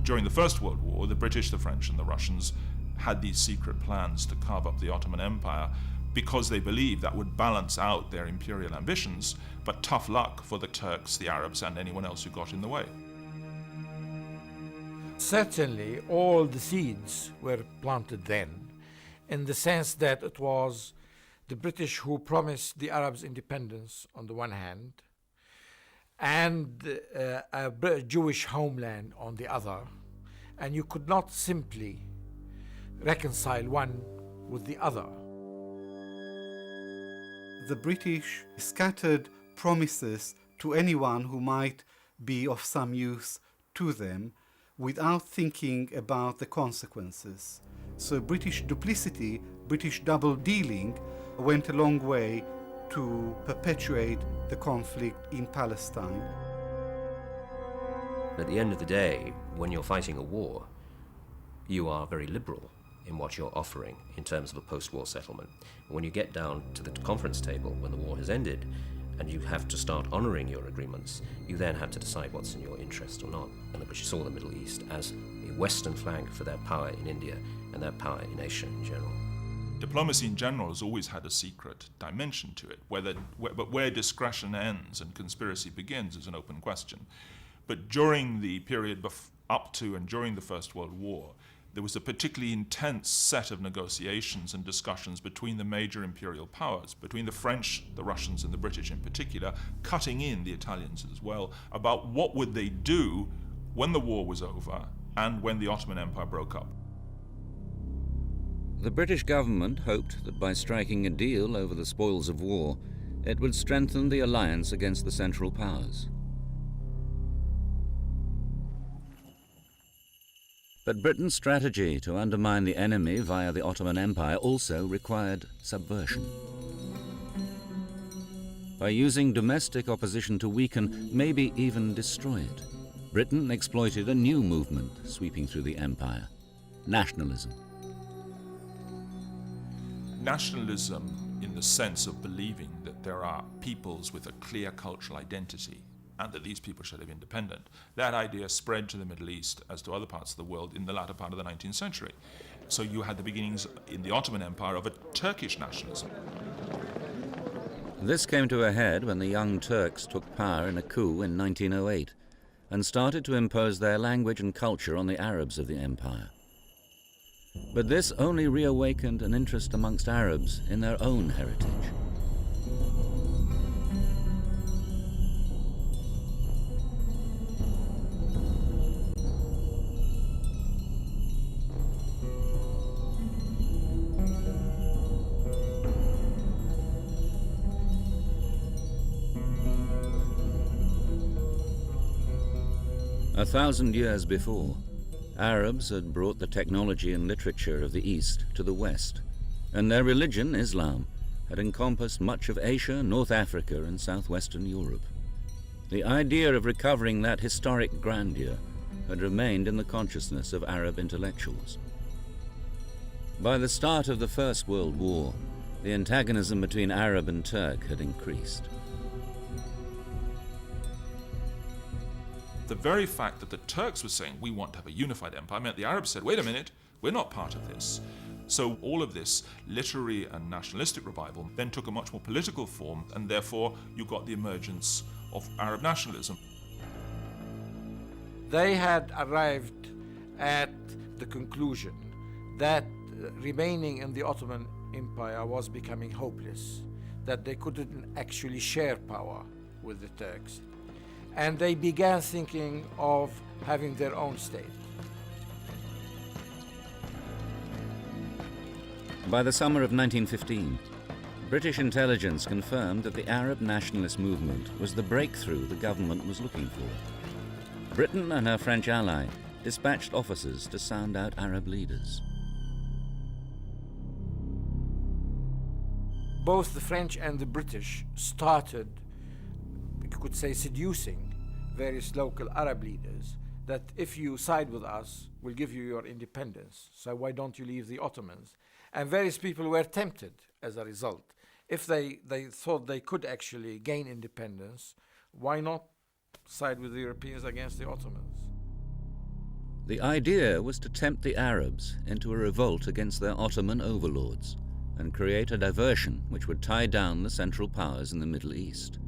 During the First World War, the British, the French, and the Russians had these secret plans to carve up the Ottoman Empire because they believed that would balance out their imperial ambitions, but tough luck for the Turks, the Arabs, and anyone else who got in the way. Certainly, all the seeds were planted then, in the sense that it was the British who promised the Arabs independence on the one hand, and a Jewish homeland on the other, and you could not simply reconcile one with the other. The British scattered promises to anyone who might be of some use to them without thinking about the consequences. So British duplicity, British double-dealing went a long way to perpetuate the conflict in Palestine. At the end of the day, when you're fighting a war, you are very liberal in what you're offering in terms of a post-war settlement. When you get down to the conference table when the war has ended and you have to start honouring your agreements, you then have to decide what's in your interest or not. And the British saw the Middle East as a Western flank for their power in India and their power in Asia in general. Diplomacy in general has always had a secret dimension to it, but where discretion ends and conspiracy begins is an open question. But during the period up to and during the First World War, there was a particularly intense set of negotiations and discussions between the major imperial powers, between the French, the Russians, and the British in particular, cutting in the Italians as well, about what would they do when the war was over and when the Ottoman Empire broke up. The British government hoped that by striking a deal over the spoils of war, it would strengthen the alliance against the Central Powers. But Britain's strategy to undermine the enemy via the Ottoman Empire also required subversion. By using domestic opposition to weaken, maybe even destroy it, Britain exploited a new movement sweeping through the empire: nationalism. Nationalism in the sense of believing that there are peoples with a clear cultural identity and that these people should have independence. That idea spread to the Middle East as to other parts of the world in the latter part of the 19th century. So you had the beginnings in the Ottoman Empire of a Turkish nationalism. This came to a head when the Young Turks took power in a coup in 1908 and started to impose their language and culture on the Arabs of the empire. But this only reawakened an interest amongst Arabs in their own heritage. A 1,000 years before, Arabs had brought the technology and literature of the East to the West, and their religion, Islam, had encompassed much of Asia, North Africa, and southwestern Europe. The idea of recovering that historic grandeur had remained in the consciousness of Arab intellectuals. By the start of the First World War, the antagonism between Arab and Turk had increased. The very fact that the Turks were saying, we want to have a unified empire, meant the Arabs said, wait a minute, we're not part of this. So all of this literary and nationalistic revival then took a much more political form, and therefore you got the emergence of Arab nationalism. They had arrived at the conclusion that remaining in the Ottoman Empire was becoming hopeless, that they couldn't actually share power with the Turks. And they began thinking of having their own state. By the summer of 1915, British intelligence confirmed that the Arab nationalist movement was the breakthrough the government was looking for. Britain and her French ally dispatched officers to sound out Arab leaders. Both the French and the British started, you could say, seducing various local Arab leaders that if you side with us, we'll give you your independence. So why don't you leave the Ottomans? And various people were tempted as a result. If they thought they could actually gain independence, why not side with the Europeans against the Ottomans? The idea was to tempt the Arabs into a revolt against their Ottoman overlords and create a diversion which would tie down the Central Powers in the Middle East.